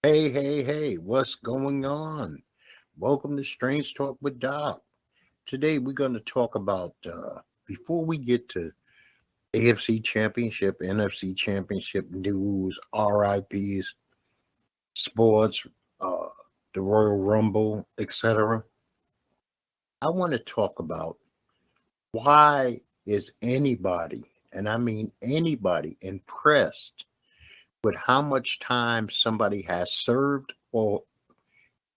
Hey, hey, hey, what's going on? Welcome to Strange Talk with Doc. Today we're going to talk about, before we get to AFC Championship, NFC Championship news, RIPs, sports, uh, the Royal Rumble, etc. I want to talk about why is anybody, and I mean anybody, impressed with how much time somebody has served or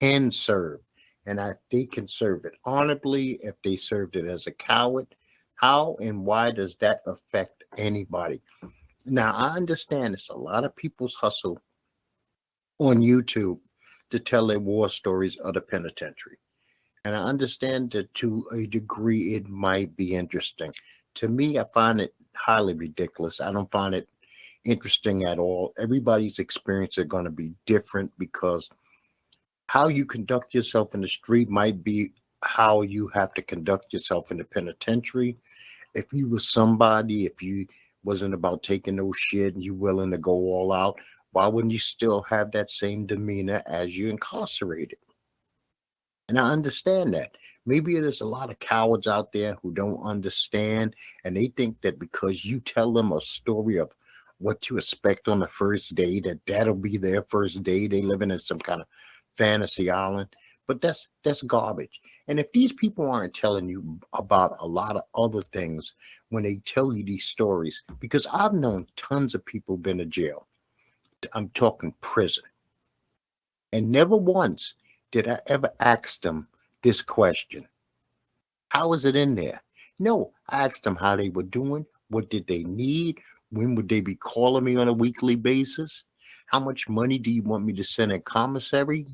can serve. And they can serve it honorably if they served it as a coward. How and why does that affect anybody? Now, I understand it's a lot of people's hustle on YouTube to tell their war stories of the penitentiary. And I understand that to a degree it might be interesting. To me, I find it highly ridiculous. I don't find it interesting at all. Everybody's experience are going to be different because how you conduct yourself in the street might be how you have to conduct yourself in the penitentiary. If you were somebody, if you wasn't about taking no shit and you willing to go all out, why wouldn't you still have that same demeanor as you incarcerated? And I understand that. Maybe there's a lot of cowards out there who don't understand and they think that because you tell them a story of what to expect on the first day, that that'll be their first day. They living in some kind of fantasy island. But that's garbage. And if these people aren't telling you about a lot of other things when they tell you these stories, because I've known tons of people been to jail. I'm talking prison. And never once did I ever ask them this question. How is it in there? No, I asked them how they were doing. What did they need? When would they be calling me on a weekly basis? How much money do you want me to send in commissary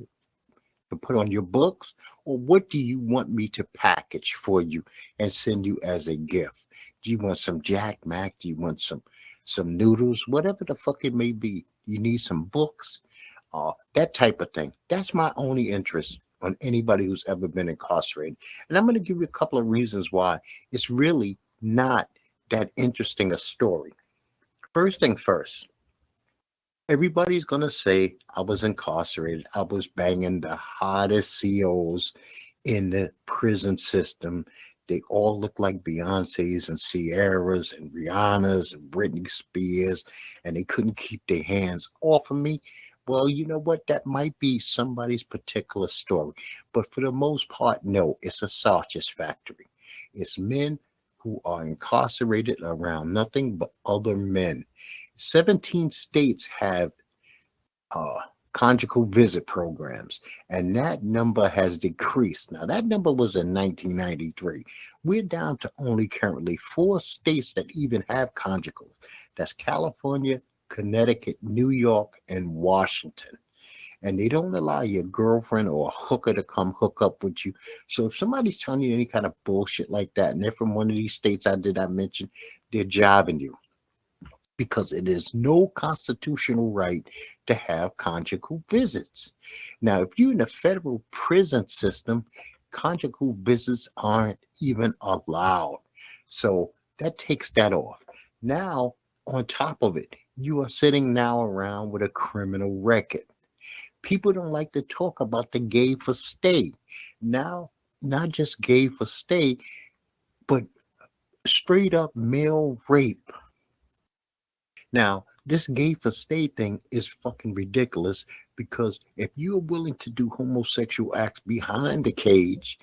to put on your books? Or what do you want me to package for you and send you as a gift? Do you want some Jack Mac? Do you want some noodles? Whatever the fuck it may be. You need some books, that type of thing. That's my only interest on anybody who's ever been incarcerated. And I'm going to give you a couple of reasons why it's really not that interesting a story. First thing first, everybody's going to say I was incarcerated. I was banging the hottest COs in the prison system. They all look like Beyonce's and Sierra's and Rihanna's and Britney Spears, and they couldn't keep their hands off of me. Well, you know what? That might be somebody's particular story. But for the most part, no, it's a sausage factory. It's men who are incarcerated around nothing but other men. 17 states have uh, conjugal visit programs, and that number has decreased. Now, that number was in 1993. We're down to only currently 4 states that even have conjugals. That's California, Connecticut, New York, and Washington. And they don't allow your girlfriend or a hooker to come hook up with you. So if somebody's telling you any kind of bullshit like that, and they're from one of these states I mention, they're jobbing you because it is no constitutional right to have conjugal visits. Now, if you're in the federal prison system, conjugal visits aren't even allowed. So that takes that off. Now, on top of it, you are sitting now around with a criminal record. People don't like to talk about the gay for stay. Now, not just gay for stay, but straight up male rape. Now, this gay for stay thing is fucking ridiculous because if you're willing to do homosexual acts behind the cage,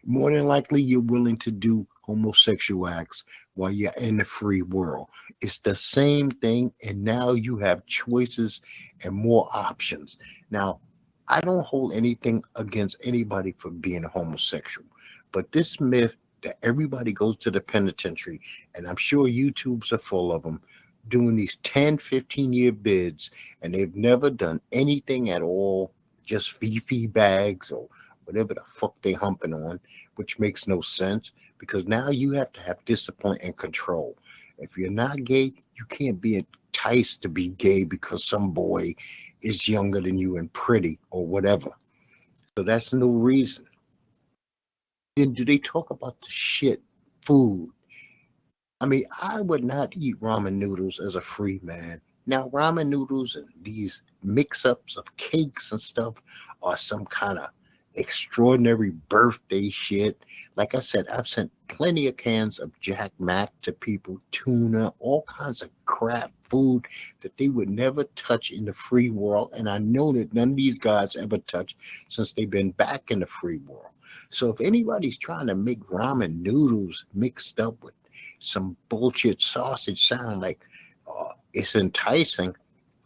more than likely you're willing to do homosexual acts while you're in the free world. It's the same thing, and now you have choices and more options. Now, I don't hold anything against anybody for being a homosexual, but this myth that everybody goes to the penitentiary, and I'm sure YouTubes are full of them, doing these 10, 15-year bids, and they've never done anything at all, just fee bags or whatever the fuck they humping on, which makes no sense because now you have to have discipline and control. If you're not gay, you can't be enticed to be gay because some boy is younger than you and pretty or whatever. So that's no reason. Then do they talk about the shit food? I mean, I would not eat ramen noodles as a free man Now, ramen noodles and these mix-ups of cakes and stuff are some kind of extraordinary birthday shit. Like I said, I've sent plenty of cans of Jack Mac to people, tuna, all kinds of crap food that they would never touch in the free world. And I know that none of these guys ever touched since they've been back in the free world. So if anybody's trying to make ramen noodles mixed up with some bullshit sausage sound like it's enticing,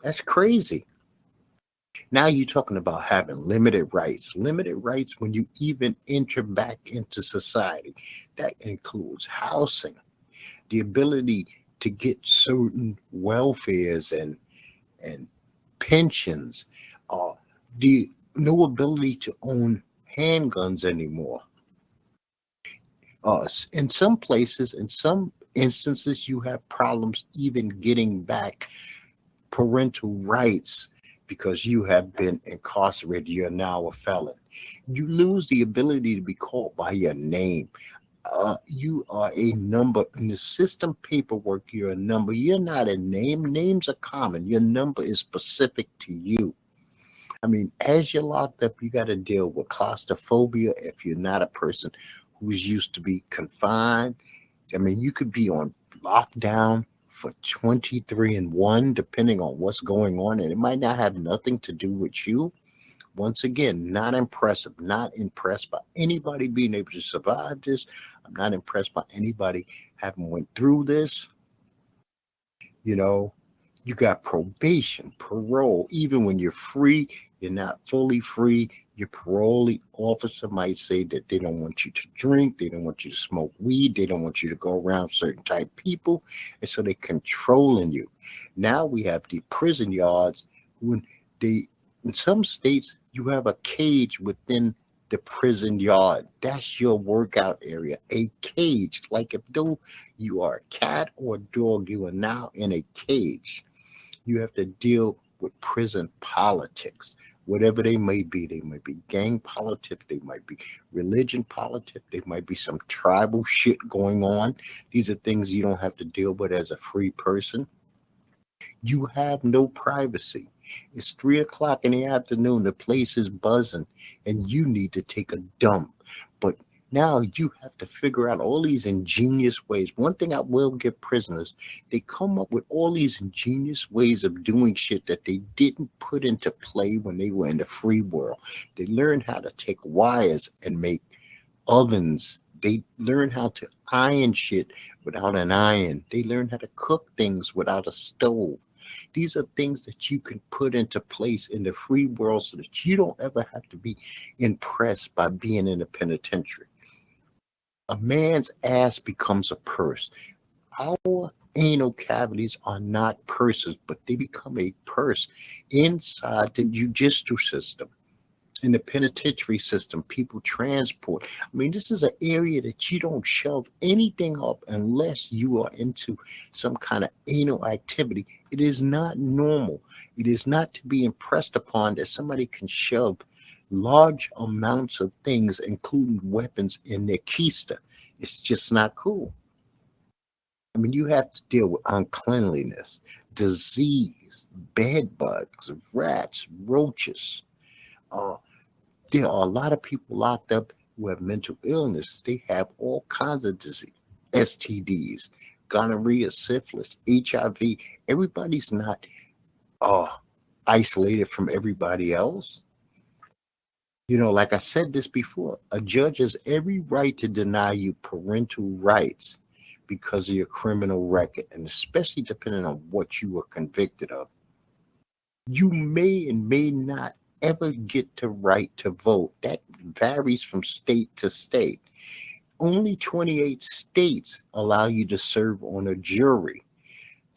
that's crazy. Now you're talking about having limited rights. Limited rights when you even enter back into society. That includes housing, the ability to get certain welfares and pensions, the no ability to own handguns anymore. In some places, in some instances, you have problems even getting back parental rights because you have been incarcerated. You're now a felon. You lose the ability to be called by your name. You are a number in the system paperwork. You're a number. You're not a name. Names are common. Your number is specific to you. I mean, as you're locked up, you got to deal with claustrophobia if you're not a person who's used to be confined. I mean, you could be on lockdown for 23-1, depending on what's going on, and it might not have nothing to do with you. Once again, not impressive, not impressed by anybody being able to survive this. I'm not impressed by anybody having went through this. You know, you got probation, parole. Even when you're free, you're not fully free. Your parole officer might say that they don't want you to drink, they don't want you to smoke weed, they don't want you to go around certain type of people, and so they're controlling you. Now we have the prison yards. When they, in some states, you have a cage within the prison yard. That's your workout area, a cage. Like if though you are a cat or a dog, you are now in a cage. You have to deal with prison politics, whatever they may be. They might be gang politics, they might be religion politics, they might be some tribal shit going on. These are things you don't have to deal with as a free person. You have no privacy. It's 3 o'clock in the afternoon, the place is buzzing, and you need to take a dump. But now you have to figure out all these ingenious ways. One thing I will give prisoners, they come up with all these ingenious ways of doing shit that they didn't put into play when they were in the free world. They learned how to take wires and make ovens. They learn how to iron shit without an iron. They learn how to cook things without a stove. These are things that you can put into place in the free world so that you don't ever have to be impressed by being in a penitentiary. A man's ass becomes a purse. Our anal cavities are not purses, but they become a purse inside the judicial system. In the penitentiary system, people transport. I mean, this is an area that you don't shove anything up unless you are into some kind of anal activity. It is not normal. It is not to be impressed upon that somebody can shove large amounts of things, including weapons, in their keister. It's just not cool. I mean, you have to deal with uncleanliness, disease, bed bugs, rats, roaches. There are a lot of people locked up who have mental illness. They have all kinds of disease, STDs, gonorrhea, syphilis, HIV. Everybody's not isolated from everybody else. You know, like I said this before, a judge has every right to deny you parental rights because of your criminal record, and especially depending on what you were convicted of. You may and may not ever get the right to vote. That varies from state to state. Only 28 states allow you to serve on a jury.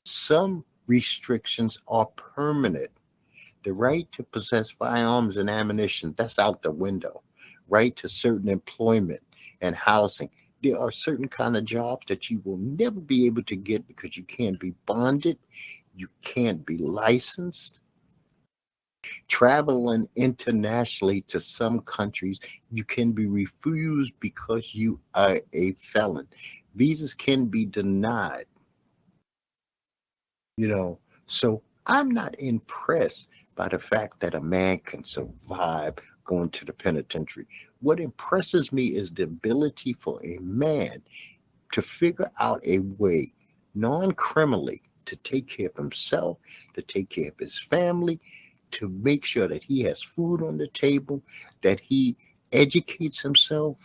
Some restrictions are permanent. The right to possess firearms and ammunition, that's out the window. Right to certain employment and housing. There are certain kind of jobs that you will never be able to get because you can't be bonded, you can't be licensed. Traveling internationally to some countries, you can be refused because you are a felon. Visas can be denied. You know, so I'm not impressed by the fact that a man can survive going to the penitentiary. What impresses me is the ability for a man to figure out a way, non-criminally, to take care of himself, to take care of his family, to make sure that he has food on the table, that he educates himself,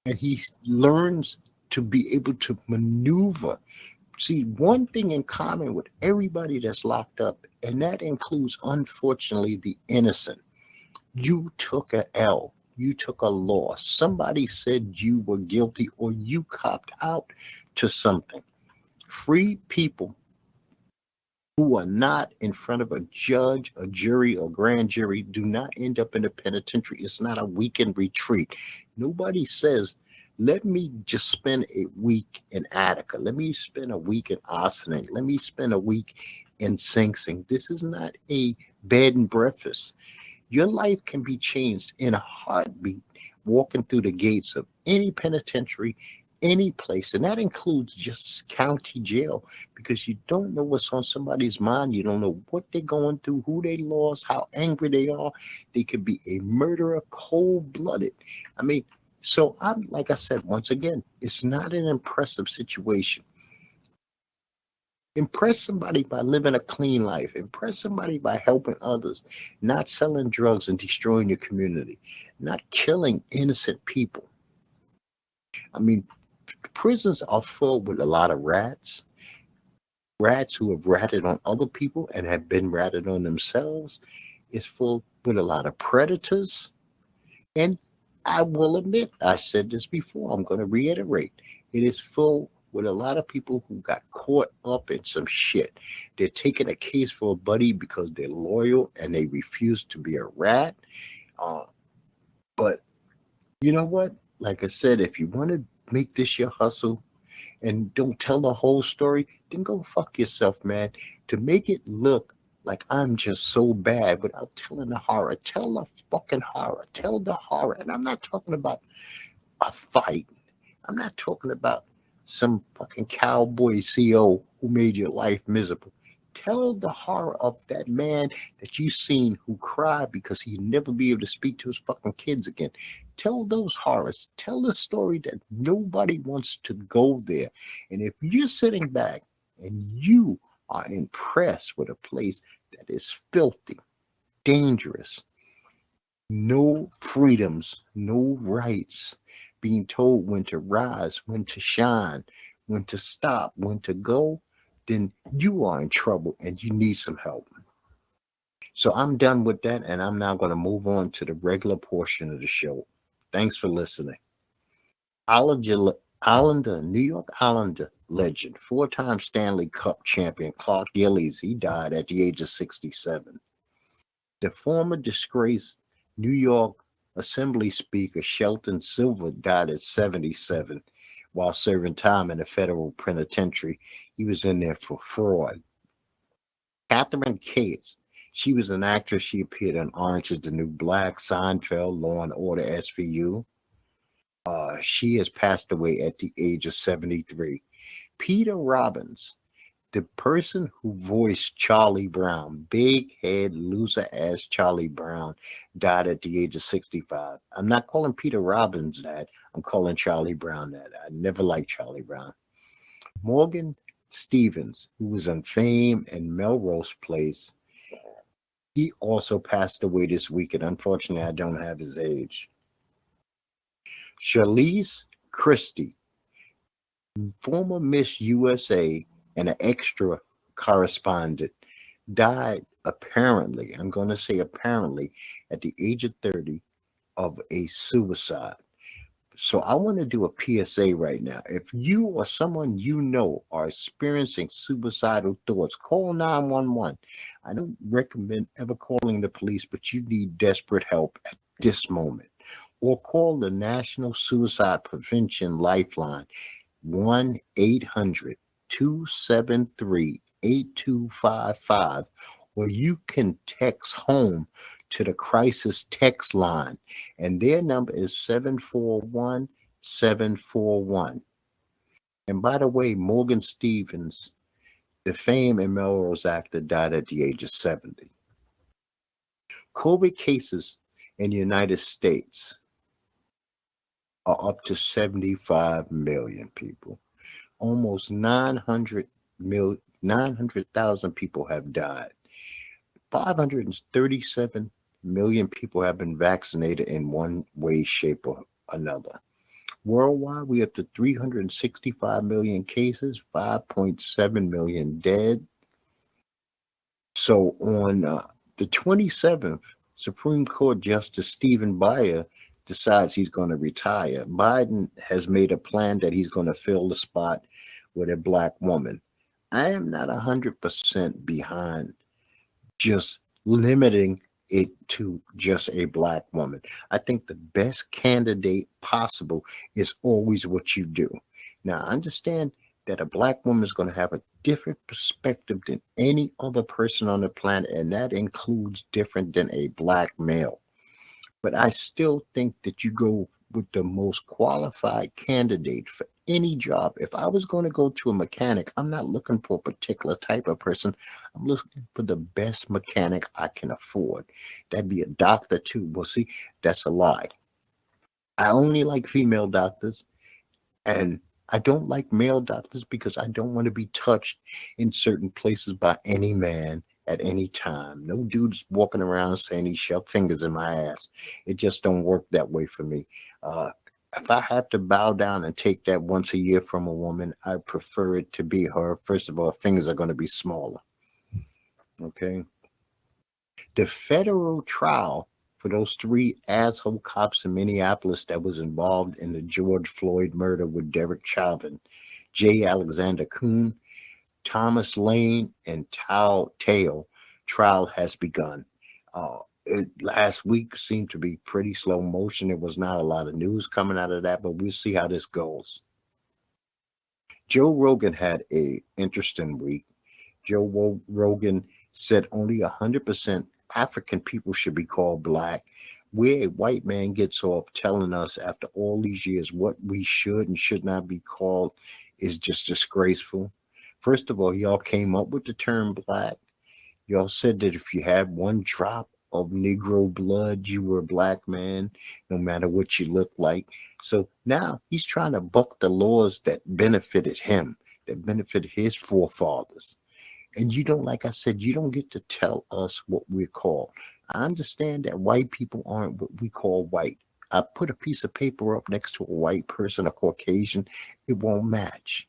and he learns to be able to maneuver. See, one thing in common with everybody that's locked up, and that includes, unfortunately, the innocent. You took a L. You took a loss. Somebody said you were guilty or you copped out to something. Free people who are not in front of a judge, a jury, or grand jury do not end up in the penitentiary. It's not a weekend retreat. Nobody says, let me just spend a week in Attica. Let me spend a week in Ossining. Let me spend a week in Sing Sing. This is not a bed and breakfast. Your life can be changed in a heartbeat walking through the gates of any penitentiary, any place, and that includes just county jail, because you don't know what's on somebody's mind. You don't know what they're going through, who they lost, how angry they are. They could be a murderer, cold-blooded. I mean, so I'm, like I said, once again, it's not an impressive situation. Impress somebody by living a clean life. Impress somebody by helping others, not selling drugs and destroying your community, not killing innocent people. I mean, prisons are full with a lot of rats who have ratted on other people and have been ratted on themselves. It's full with a lot of predators. And I will admit, I said this before, I'm going to reiterate, it is full with a lot of people who got caught up in some shit. They're taking a case for a buddy because they're loyal and they refuse to be a rat. But you know what? Like I said, if you want to make this your hustle and don't tell the whole story, then go fuck yourself, man. To make it look like I'm just so bad without telling the horror, tell the fucking horror, tell the horror. And I'm not talking about a fight. I'm not talking about some fucking cowboy CO who made your life miserable. Tell the horror of that man that you seen who cried because he'd never be able to speak to his fucking kids again. Tell those horrors. Tell the story that nobody wants to go there. And if you're sitting back and you are impressed with a place that is filthy, dangerous, no freedoms, no rights, being told when to rise, when to shine, when to stop, when to go, then you are in trouble and you need some help. So I'm done with that, and I'm now going to move on to the regular portion of the show. Thanks for listening. New York Islander legend, four-time Stanley Cup champion Clark Gillies, he died at the age of 67. The former disgraced New York Assembly Speaker Shelton Silver died at 77 while serving time in a federal penitentiary. He was in there for fraud. Catherine Cates, she was an actress. She appeared in Orange is the New Black, Seinfeld, Law and Order SVU. She has passed away at the age of 73. Peter Robbins, the person who voiced Charlie Brown, big head, loser ass Charlie Brown, died at the age of 65. I'm not calling Peter Robbins that. I'm calling Charlie Brown that. I never liked Charlie Brown. Morgan Stevens, who was on Fame and Melrose Place, he also passed away this week, and unfortunately, I don't have his age. Charlize Christie, former Miss USA and an extra correspondent, died apparently, I'm going to say apparently, at the age of 30 of a suicide. So I want to do a PSA right now. If you or someone you know are experiencing suicidal thoughts, call 911. I don't recommend ever calling the police, but you need desperate help at this moment. Or call the National Suicide Prevention Lifeline, 1-800-273-8255, or you can text HOME to the crisis text line, and their number is 741-741. And by the way, Morgan Stevens the famed and Melrose actor, died at the age of 70. COVID cases in the United States are up to 75 million people. Almost 900,000 people have died. 537 million people have been vaccinated in one way, shape, or another. Worldwide, we have to 365 million cases, 5.7 million dead. So on the 27th, Supreme Court Justice Stephen Breyer decides he's going to retire. Biden has made a plan that he's going to fill the spot with a black woman. I am not 100% behind just limiting it to just a black woman. I think the best candidate possible is always what you do. Now, I understand that a black woman is going to have a different perspective than any other person on the planet, and that includes different than a black male. But I still think that you go with the most qualified candidate for any job. If I was going to go to a mechanic, I'm not looking for a particular type of person. I'm looking for the best mechanic I can afford. That'd be a doctor too. Well, see, that's a lie. I only like female doctors, and I don't like male doctors because I don't want to be touched in certain places by any man at any time. No dude's walking around saying he shoved fingers in my ass. It just don't work that way for me. If I have to bow down and take that once a year from a woman, I prefer it to be her. First of all, fingers are going to be smaller. Okay. The federal trial for those 3 asshole cops in Minneapolis that was involved in the George Floyd murder with Derek Chauvin, J. Alexander Kuhn, Thomas Lane, and Tao Teo trial has begun. Last week seemed to be pretty slow motion. There was not a lot of news coming out of that, but we'll see how this goes. Joe Rogan had an interesting week. Joe Rogan said only 100% African people should be called black. Where a white man gets off telling us after all these years what we should and should not be called is just disgraceful. First of all, y'all came up with the term black. Y'all said that if you had one drop of Negro blood, you were a black man, no matter what you look like. So now he's trying to buck the laws that benefited him, that benefited his forefathers. And you don't, like I said, you don't get to tell us what we're called. I understand that white people aren't what we call white. I put a piece of paper up next to a white person, a Caucasian, it won't match.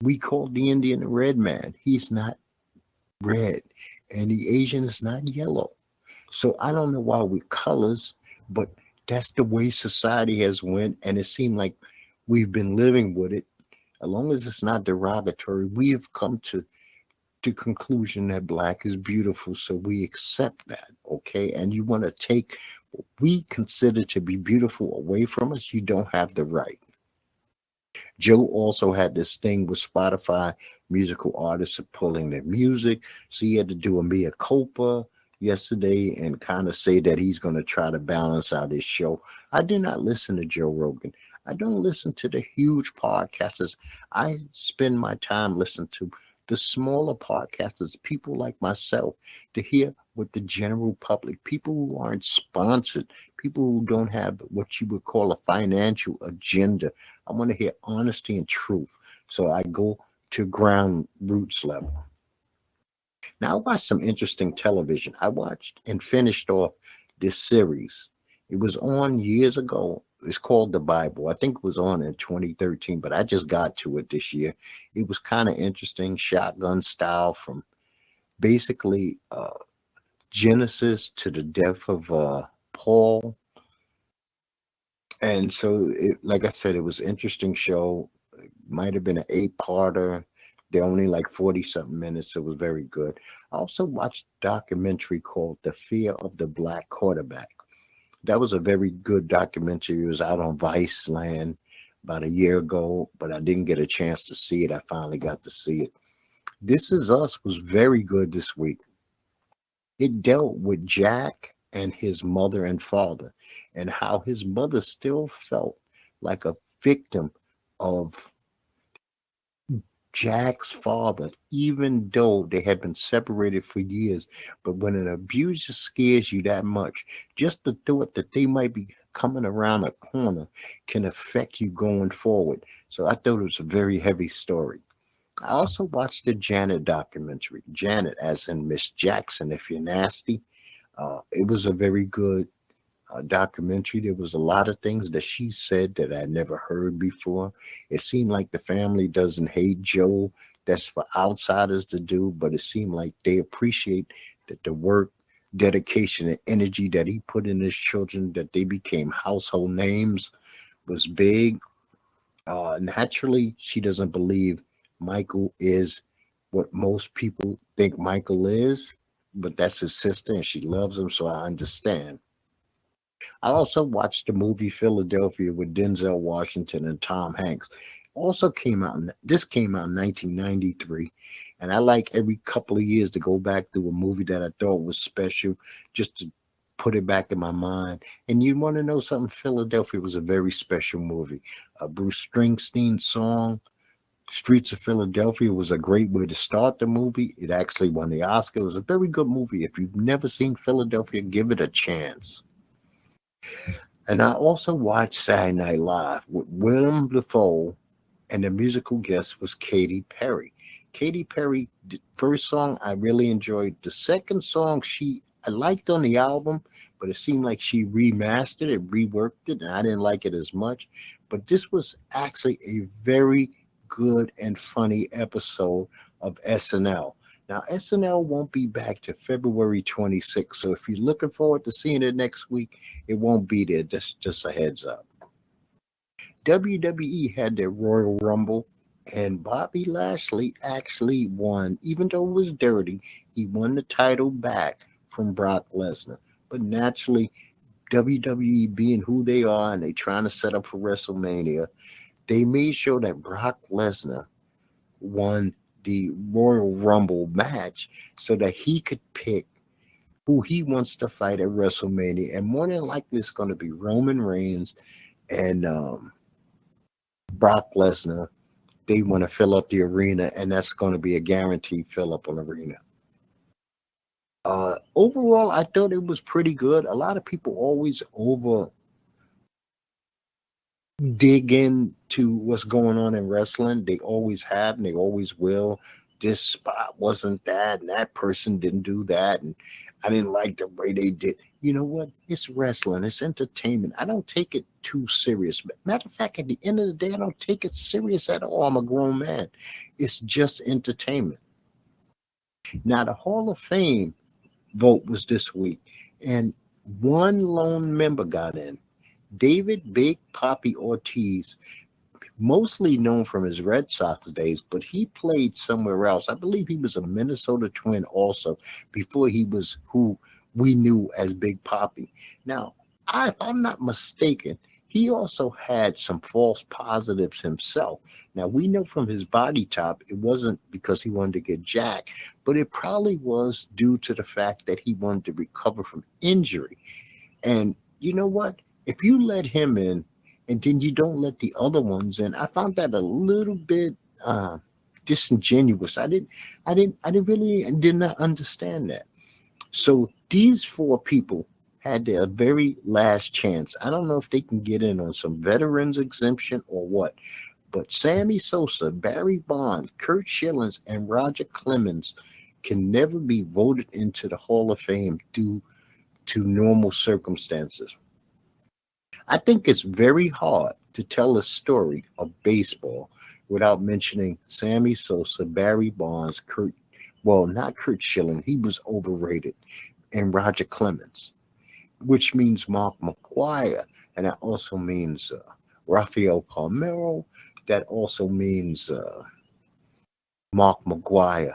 We call the Indian a red man. He's not red. And the Asian is not yellow. So I don't know why we're colors, but that's the way society has went. And it seemed like we've been living with it. As long as it's not derogatory, we have come to the conclusion that black is beautiful, so we accept that, okay? And you want to take what we consider to be beautiful away from us, you don't have the right. Joe also had this thing with Spotify musical artists pulling their music, so he had to do a mea culpa yesterday and kind of say that he's going to try to balance out his show. I do not listen to Joe Rogan. I don't listen to the huge podcasters. I spend my time listening to the smaller podcasters, people like myself, to hear what the general public, people who aren't sponsored, people who don't have what you would call a financial agenda. I want to hear honesty and truth. So I go to ground roots level. Now, I watched some interesting television. I watched and finished off this series. It was on years ago. It's called The Bible. I think it was on in 2013, but I just got to it this year. It was kind of interesting, shotgun style, from basically Genesis to the death of Paul. And so, like I said, it was an interesting show. It might have been an 8-parter. They're only like 40-something minutes. It was very good. I also watched a documentary called The Fear of the Black Quarterback. That was a very good documentary. It was out on Vice Land about a year ago, but I didn't get a chance to see it. I finally got to see it. This Is Us was very good this week. It dealt with Jack and his mother and father, and how his mother still felt like a victim of Jack's father, even though they had been separated for years, but when an abuser scares you that much, just the thought that they might be coming around a corner can affect you going forward. So I thought it was a very heavy story. I also watched the Janet documentary. Janet, as in Miss Jackson, if you're nasty. It was a very good documentary. There was a lot of things that she said that I never heard before. It seemed like the family doesn't hate Joe. That's for outsiders to do, but it seemed like they appreciate that the work, dedication, and energy that he put in his children, that they became household names, was big. Naturally, she doesn't believe Michael is what most people think Michael is, but that's his sister and she loves him, so I understand. I also watched the movie Philadelphia with Denzel Washington and Tom Hanks. Also came out, this came out in 1993, and I like every couple of years to go back to a movie that I thought was special, just to put it back in my mind. And you want to know something? Philadelphia was a very special movie. Bruce Springsteen's song, Streets of Philadelphia, was a great way to start the movie. It actually won the Oscar. It was a very good movie. If you've never seen Philadelphia, give it a chance. And I also watched Saturday Night Live with Willem Dafoe, and the musical guest was Katy Perry. Katy Perry, the first song I really enjoyed. The second song I liked on the album, but it seemed like she remastered it, reworked it, and I didn't like it as much. But this was actually a very good and funny episode of SNL. Now, SNL won't be back to February 26th, so if you're looking forward to seeing it next week, it won't be there. Just a heads up. WWE had their Royal Rumble, and Bobby Lashley actually won. Even though it was dirty, he won the title back from Brock Lesnar. But naturally, WWE being who they are, and they trying to set up for WrestleMania, they made sure that Brock Lesnar won the Royal Rumble match so that he could pick who he wants to fight at WrestleMania. And more than likely, it's going to be Roman Reigns and Brock Lesnar. They want to fill up the arena, and that's going to be a guaranteed fill up on the arena. Overall, I thought it was pretty good. A lot of people always over dig into what's going on in wrestling. They always have, and they always will. This spot wasn't that, and that person didn't do that, and I didn't like the way they did. You know what? It's wrestling. It's entertainment. I don't take it too serious. Matter of fact, at the end of the day, I don't take it serious at all. I'm a grown man. It's just entertainment. Now, the Hall of Fame vote was this week, and one lone member got in. David Big Papi Ortiz, mostly known from his Red Sox days, but he played somewhere else. I believe he was a Minnesota Twin also before he was who we knew as Big Papi. Now, if I'm not mistaken, he also had some false positives himself. Now, we know from his body type, it wasn't because he wanted to get jacked, but it probably was due to the fact that he wanted to recover from injury. And you know what? If you let him in and then you don't let the other ones in, I found that a little bit disingenuous. I did not understand that. So these four people had their very last chance. I don't know if they can get in on some veterans exemption or what, but Sammy Sosa, Barry Bonds, Curt Schillings, and Roger Clemens can never be voted into the Hall of Fame due to normal circumstances. I think it's very hard to tell a story of baseball without mentioning Sammy Sosa, Barry Bonds, not Curt Schilling, he was overrated, and Roger Clemens, which means Mark McGwire, and that also means Rafael Palmeiro, that also means Mark McGwire.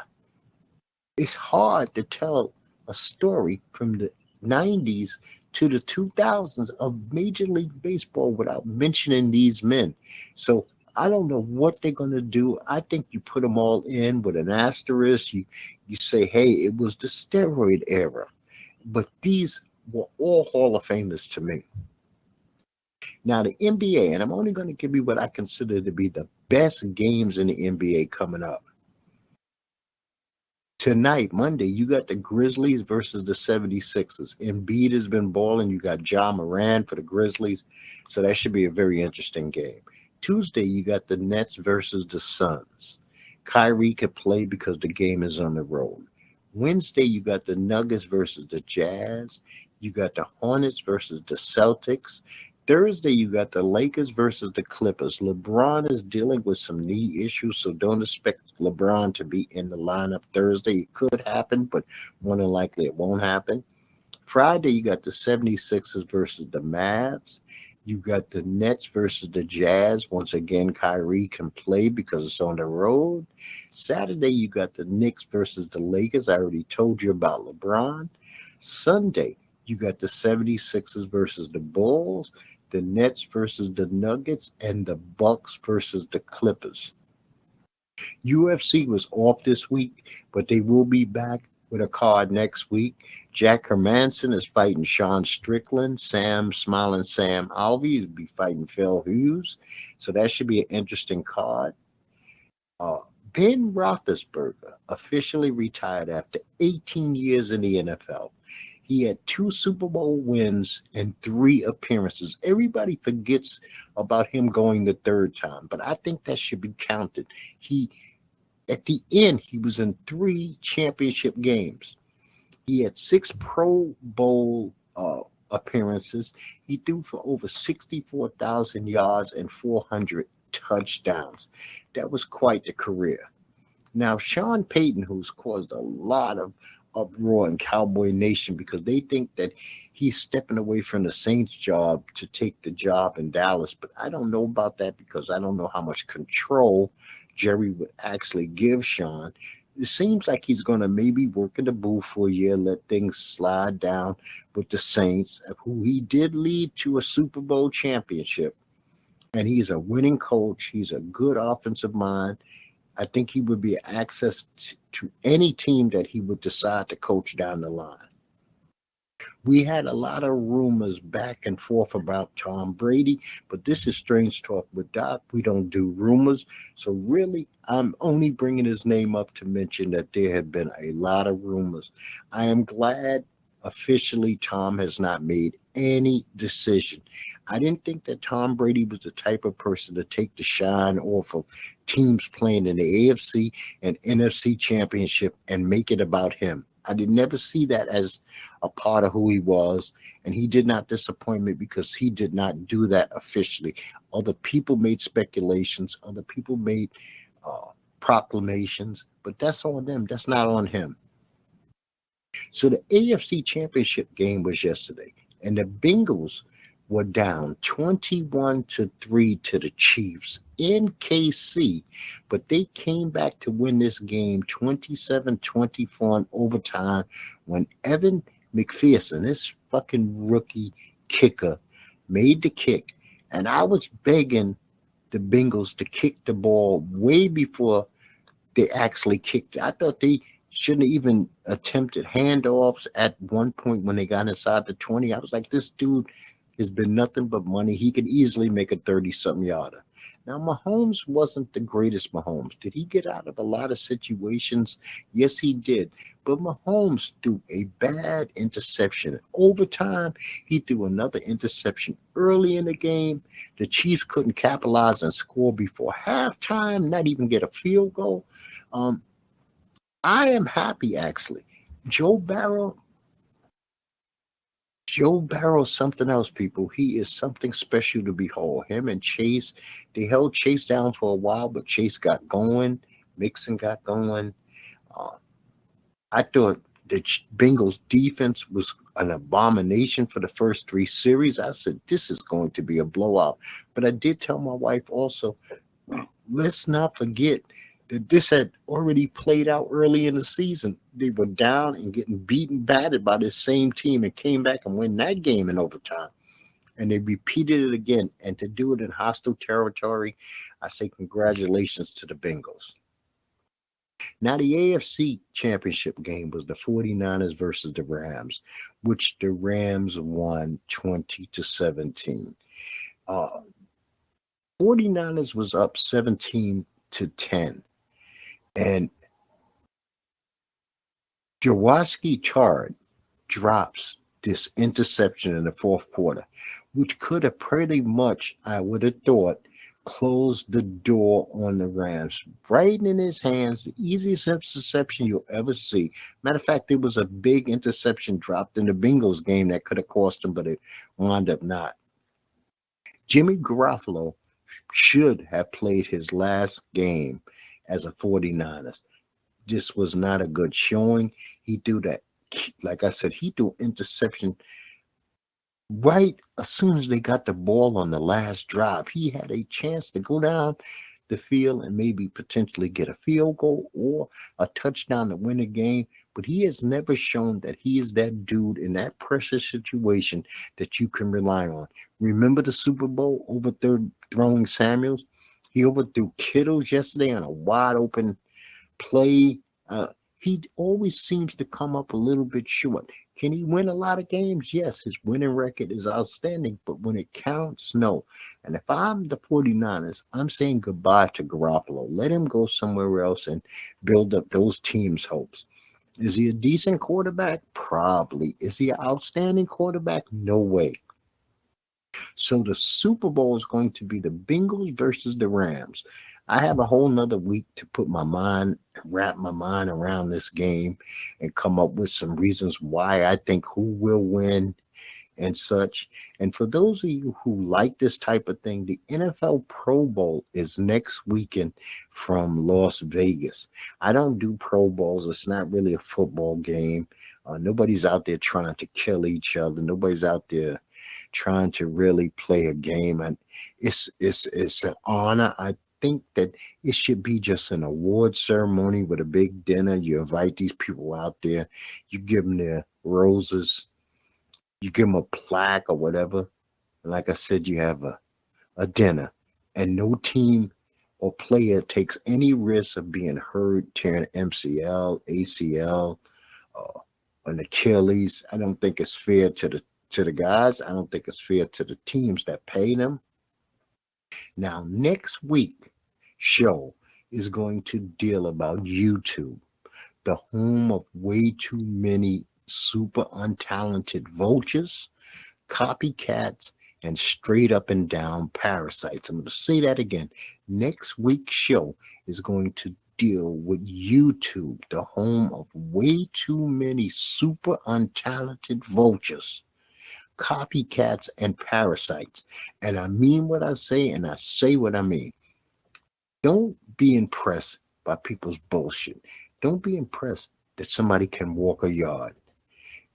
It's hard to tell a story from the 90s to the 2000s of Major League Baseball without mentioning these men. So I don't know what they're going to do. I think you put them all in with an asterisk. You say, hey, it was the steroid era. But these were all Hall of Famers to me. Now, the NBA, and I'm only going to give you what I consider to be the best games in the NBA coming up. Tonight, Monday, you got the Grizzlies versus the 76ers. Embiid has been balling. You got Ja Morant for the Grizzlies. So that should be a very interesting game. Tuesday, you got the Nets versus the Suns. Kyrie could play because the game is on the road. Wednesday, you got the Nuggets versus the Jazz. You got the Hornets versus the Celtics. Thursday, you got the Lakers versus the Clippers. LeBron is dealing with some knee issues, so don't expect LeBron to be in the lineup Thursday. It could happen, but more than likely it won't happen. Friday, you got the 76ers versus the Mavs. You got the Nets versus the Jazz. Once again, Kyrie can play because it's on the road. Saturday, you got the Knicks versus the Lakers. I already told you about LeBron. Sunday, you got the 76ers versus the Bulls, the Nets versus the Nuggets, and the Bucks versus the Clippers. UFC was off this week, but they will be back with a card next week. Jack Hermanson is fighting Sean Strickland. Smiling Sam Alvey will be fighting Phil Hughes. So that should be an interesting card. Ben Roethlisberger officially retired after 18 years in the NFL. He had 2 Super Bowl wins and 3 appearances. Everybody forgets about him going the 3rd time, but I think that should be counted. At the end, he was in 3 championship games. He had 6 Pro Bowl appearances. He threw for over 64,000 yards and 400 touchdowns. That was quite the career. Now, Sean Payton, who's caused a lot of uproar in Cowboy Nation because they think that he's stepping away from the Saints job to take the job in Dallas, but I don't know about that because I don't know how much control Jerry would actually give Sean. It seems like he's going to maybe work in the booth for a year, let things slide down with the Saints, who he did lead to a Super Bowl championship. And he's a winning coach. He's a good offensive mind. I think he would be access to any team that he would decide to coach down the line. We had a lot of rumors back and forth about Tom Brady, but this is Strange Talk with Doc. We don't do rumors. So really, I'm only bringing his name up to mention that there have been a lot of rumors. I am glad officially Tom has not made any decision. I didn't think that Tom Brady was the type of person to take the shine off of teams playing in the AFC and NFC championship and make it about him. I did never see that as a part of who he was, and he did not disappoint me because he did not do that officially. Other people made speculations, other people made proclamations, but that's on them. That's not on him. So the AFC Championship game was yesterday, and the Bengals were down 21-3 to the Chiefs in KC, but they came back to win this game 27-24 in overtime when Evan McPherson, this fucking rookie kicker, made the kick. And I was begging the Bengals to kick the ball way before they actually kicked it. I thought they shouldn't have even attempted handoffs at one point when they got inside the 20. I was like, this dude has been nothing but money. He could easily make a 30-something yarder. Now, Mahomes wasn't the greatest Mahomes. Did he get out of a lot of situations? Yes, he did. But Mahomes threw a bad interception. In overtime, he threw another interception early in the game. The Chiefs couldn't capitalize and score before halftime, not even get a field goal. I am happy, actually. Joe Barrow's something else, people. He is something special to behold. Him and Chase, they held Chase down for a while, but Chase got going. Mixon got going. I thought the Bengals defense was an abomination for the first 3 series. I said, this is going to be a blowout. But I did tell my wife also, let's not forget that this had already played out early in the season. They were down and getting beaten, battered by this same team and came back and win that game in overtime. And they repeated it again. And to do it in hostile territory, I say congratulations to the Bengals. Now, the AFC Championship game was the 49ers versus the Rams, which the Rams won 20-17. 49ers was up 17-10. And Jaworski Chard drops this interception in the fourth quarter, which could have pretty much, I would have thought, closed the door on the Rams. Right in his hands, the easiest interception you'll ever see. Matter of fact, there was a big interception dropped in the Bengals game that could have cost him, but it wound up not. Jimmy Garoppolo should have played his last game as a 49ers. This was not a good showing. He threw that, like I said, he threw interception right as soon as they got the ball on the last drive. He had a chance to go down the field and maybe potentially get a field goal or a touchdown to win the game. But he has never shown that he is that dude in that pressure situation that you can rely on. Remember the Super Bowl overthrowing Samuels? He overthrew Kittles yesterday on a wide open play. He always seems to come up a little bit short. Can he win a lot of games? Yes, his winning record is outstanding, but when it counts, no. And if I'm the 49ers, I'm saying goodbye to Garoppolo. Let him go somewhere else and build up those teams' hopes. Is he a decent quarterback? Probably. Is he an outstanding quarterback? No way. So the Super Bowl is going to be the Bengals versus the Rams. I have a whole nother week to wrap my mind around this game and come up with some reasons why I think who will win and such. And for those of you who like this type of thing, the NFL Pro Bowl is next weekend from Las Vegas. I don't do Pro Bowls. It's not really a football game. Nobody's out there trying to kill each other. Nobody's out there trying to really play a game. And it's an honor. I think that it should be just an award ceremony with a big dinner. You invite these people out there. You give them their roses. You give them a plaque or whatever. And like I said, you have a dinner. And no team or player takes any risk of being hurt, tearing MCL, ACL, an Achilles. I don't think it's fair to the guys. I don't think it's fair to the teams that pay them. Now, next week show is going to deal about YouTube, the home of way too many super untalented vultures, copycats, and straight up and down parasites. I'm going to say that again. Next week's show is going to deal with YouTube, the home of way too many super untalented vultures, copycats, and parasites. And I mean what I say, and I say what I mean. Don't be impressed by people's bullshit. Don't be impressed that somebody can walk a yard.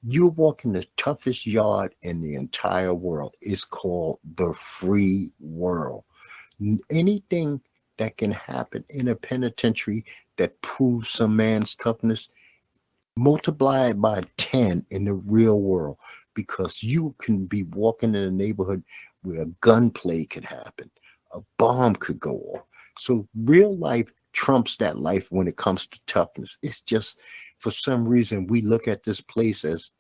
You're walking the toughest yard in the entire world. It's called the free world. Anything that can happen in a penitentiary that proves some man's toughness, multiply it by 10 in the real world, because you can be walking in a neighborhood where a gunplay could happen, a bomb could go off. So real life trumps that life when it comes to toughness. It's just, for some reason, we look at this place as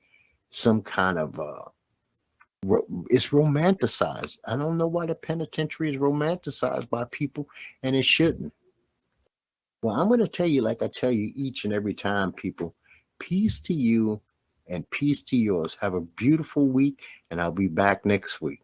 some kind of it's romanticized. I don't know why the penitentiary is romanticized by people, and it shouldn't. Well, I'm going to tell you, like I tell you each and every time, people, peace to you and peace to yours. Have a beautiful week, and I'll be back next week.